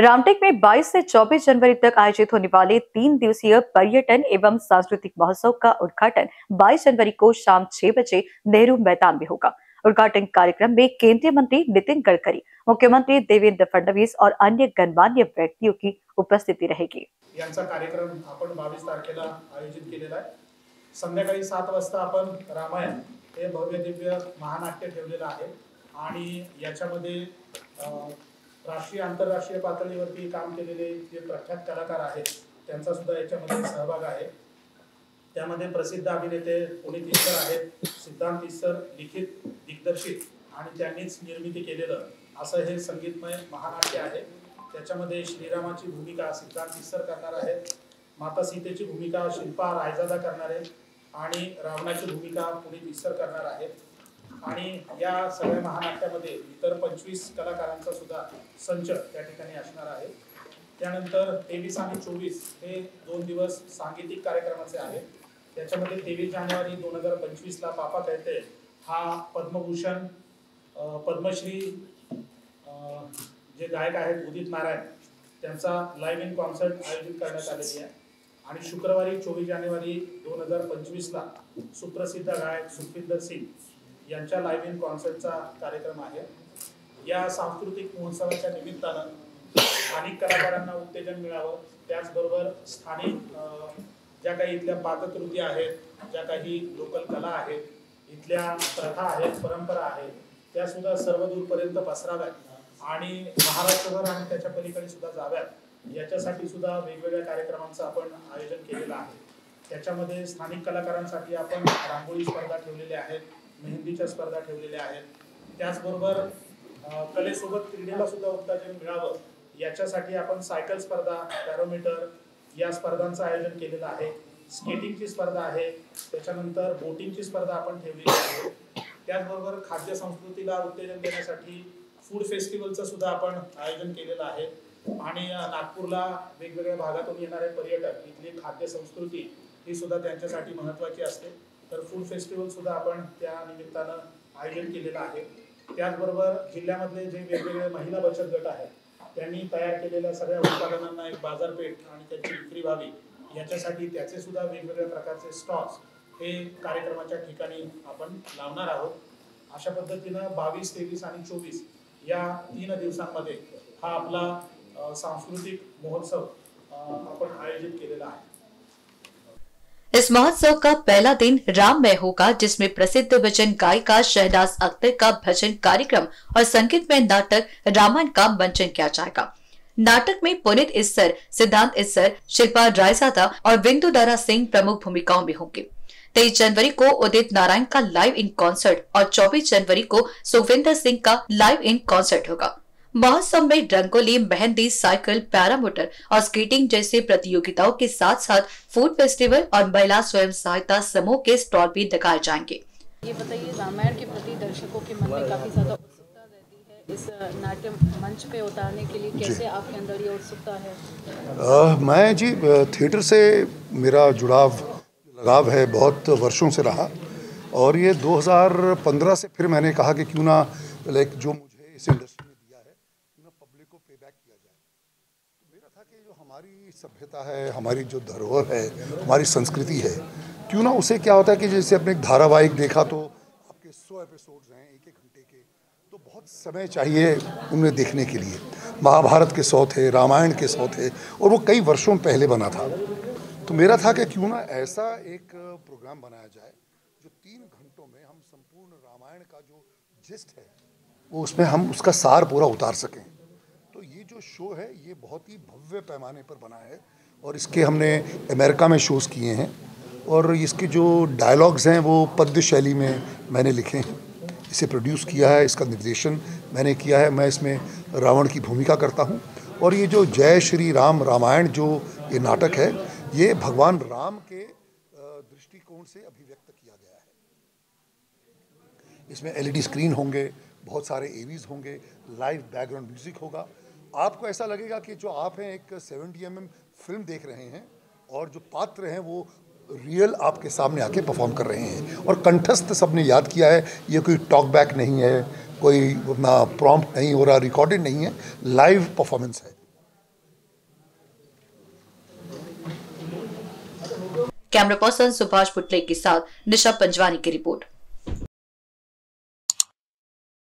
रामटेक में 22 से 24 जनवरी तक आयोजित होने वाले 3 दिवसीय पर्यटन एवं सांस्कृतिक महोत्सव का उद्घाटन 22 जनवरी को शाम 6 बजे नेहरू मैदान में होगा। उद्घाटन कार्यक्रम में केंद्रीय मंत्री नितिन गडकरी, मुख्यमंत्री देवेंद्र फडणवीस और अन्य गणमान्य व्यक्तियों की उपस्थिति रहेगी। यांचा कार्यक्रम आपण 22 तारखेला आयोजित केलेला आहे। संध्याकाळी 7 वाजता आपण रामायण हे भव्य दिव्य महानाट्य ठेवलेलं आहे आणि याच्यामध्ये राष्ट्रीय आंतरराष्ट्रीय पातळीवरती काम केलेले जे प्रख्यात कलाकार आहेत त्यांचा सुद्धा याच्यामध्ये सहभाग आहे। त्यामध्ये प्रसिद्ध अभिनेते पुनीत इस्सर आहेत, सिद्धांत इस्सर लिखित दिग्दर्शित आणि त्यांनीच निर्मिती केलेलं असं हे संगीतमय महानाट्य आहे। त्याच्यामध्ये श्रीरामाची भूमिका सिद्धांत इस्सर करणार आहेत, माता सीतेची भूमिका शिल्पा रायजादा करणार आहेत आणि रावणाची भूमिका पुनीत इस्सर करणार आहेत। आणि या सगळ्या महानाट्यामध्ये इतर 25 कलाकारांचा सुद्धा संच त्या ठिकाणी असणार आहे। त्यानंतर 23 आणि 24 हे 2 दिवस सांगीतिक कार्यक्रमाचे आहेत। त्याच्यामध्ये 23 जानेवारी 2025 ला पापा कहते हा पद्मभूषण पद्मश्री जे गायक आहेत उदित नारायण त्यांचा लाईव्ह इन कॉन्सर्ट आयोजित करण्यात आलेली आहे। आणि शुक्रवारी 24 जानेवारी 2025 ला सुप्रसिद्ध गायक सुखविंदर सिंग यांच्या लाईव्ह इन कॉन्सर्टचा कार्यक्रम आहे। या सांस्कृतिक महोत्सवाच्या निमित्तानं स्थानिक कलाकारांना उत्तेजन मिळावं, त्याचबरोबर स्थानिक ज्या काही इथल्या पाककृती आहेत, ज्या काही लोकल कला आहेत, इथल्या प्रथा आहेत, परंपरा आहेत, त्या सुद्धा सर्वदूरपर्यंत पसराव्यात आणि महाराष्ट्रभर आणि त्याच्या पलीकडे सुद्धा जाव्यात याच्यासाठी सुद्धा वेगवेगळ्या कार्यक्रमांचं आपण आयोजन केलेलं आहे। त्याच्यामध्ये स्थानिक कलाकारांसाठी आपण रांगोळी स्पर्धा ठेवलेल्या आहेत, मेहंदीच्या स्पर्धा ठेवलेल्या आहेत। त्याचबरोबर कलेसोबत क्रीडेला सुद्धा उत्तेजन मिळावं याच्यासाठी आपण सायकल स्पर्धा, पॅरोमीटर या स्पर्धांचं आयोजन केलेलं आहे। स्केटिंगची स्पर्धा आहे, त्याच्यानंतर बोटिंगची स्पर्धा आपण ठेवलेली आहे। त्याचबरोबर खाद्य संस्कृतीला उत्तेजन देण्यासाठी फूड फेस्टिवलचं सुद्धा आपण आयोजन केलेलं आहे। आणि नागपूरला वेगवेगळ्या भागातून येणारे पर्यटक इथली खाद्य संस्कृती ही सुद्धा त्यांच्यासाठी महत्त्वाची असते, तर फूड फेस्टिवल सुद्धा आपण त्या निमित्तानं आयोजन केलेलं आहे। त्याचबरोबर जिल्ह्यामधले जे वेगवेगळे महिला बचत गट आहेत त्यांनी तयार केलेल्या सगळ्या उत्पादनांना एक बाजारपेठ आणि त्याची विक्री व्हावी याच्यासाठी त्याचे सुद्धा वेगवेगळ्या प्रकारचे स्टॉल्स हे कार्यक्रमाच्या ठिकाणी आपण लावणार आहोत। अशा पद्धतीनं 22, 23 आणि 24 या 3 दिवसांमध्ये हा आपला सांस्कृतिक महोत्सव आपण आयोजित केलेला आहे। इस महोत्सव का पहला दिन राममय होगा, जिसमें प्रसिद्ध भजन गायिका शहनाज अख्तर का भजन कार्यक्रम और संगीतमय नाटक रामायण का मंचन किया जाएगा। नाटक में पुनीत इस्सर, सिद्धांत इस्सर, शिल्पा रायजादा और बिंदु दारा सिंह प्रमुख भूमिकाओं में होंगे। 23 जनवरी को उदित नारायण का लाइव इन कॉन्सर्ट और 24 जनवरी को सुखविंदर सिंह का लाइव इन कॉन्सर्ट होगा। महोत्सव में रंगोली, मेहंदी, साइकिल, पैरामोटर और स्केटिंग जैसे प्रतियोगिताओं के साथ साथ फूड फेस्टिवल और महिला स्वयं सहायता समूह के स्टॉल भी लगाए जाएंगे। ये बताइए, रामायण के प्रति दर्शकों के मन में काफी ज्यादा उत्सुकता रहती है, इस नाट्य मंच पे उतारने के लिए कैसे आपके अंदर ये उत्सुकता है? मैं जी थिएटर से मेरा लगाव है, बहुत वर्षों से रहा और ये 2015 से फिर मैंने कहा कि क्यों ना लाइक जो मुझे इस इंडस्ट्री में दिया है क्यों ना पब्लिक को पे बैक किया जाए। तो मेरा था कि जो हमारी सभ्यता है, हमारी जो धरोहर है, हमारी संस्कृति है, क्यों ना उसे क्या होता है कि जैसे अपने एक धारावाहिक देखा तो आपके 100 एपिसोड्स हैं 1-1 घंटे के, तो बहुत समय चाहिए उन्हें देखने के लिए। महाभारत के 100 थे, रामायण के 100 थे और वो कई वर्षों पहले बना था। तो मेरा था कि क्यों ना ऐसा एक प्रोग्राम बनाया जाए जो 3 घंटों में हम संपूर्ण रामायण का जो जिस्ट है वो उसमें हम उसका सार पूरा उतार सकें। तो ये जो शो है ये बहुत ही भव्य पैमाने पर बना है और इसके हमने अमेरिका में शोज़ किए हैं और इसके जो डायलॉग्स हैं वो पद्य शैली में मैंने लिखे हैं। इसे प्रोड्यूस किया है, इसका निर्देशन मैंने किया है। मैं इसमें रावण की भूमिका करता हूँ और ये जो जय श्री राम रामायण जो ये नाटक है ये भगवान राम के दृष्टिकोण से अभिव्यक्त किया गया है। इसमें LED स्क्रीन होंगे, बहुत सारे AVs होंगे, लाइव बैकग्राउंड म्यूजिक होगा। आपको ऐसा लगेगा कि जो आप हैं एक 70 mm फिल्म देख रहे हैं और जो पात्र हैं वो रियल आपके सामने आके परफॉर्म कर रहे हैं और कंठस्थ सबने याद किया है। ये कोई टॉक बैक नहीं है, कोई अपना प्रॉम्प्ट नहीं हो रहा, रिकॉर्डेड नहीं है, लाइव परफॉर्मेंस है। कैमरा पर्सन सुभाष पुटले के साथ निशा पंजवानी की रिपोर्ट।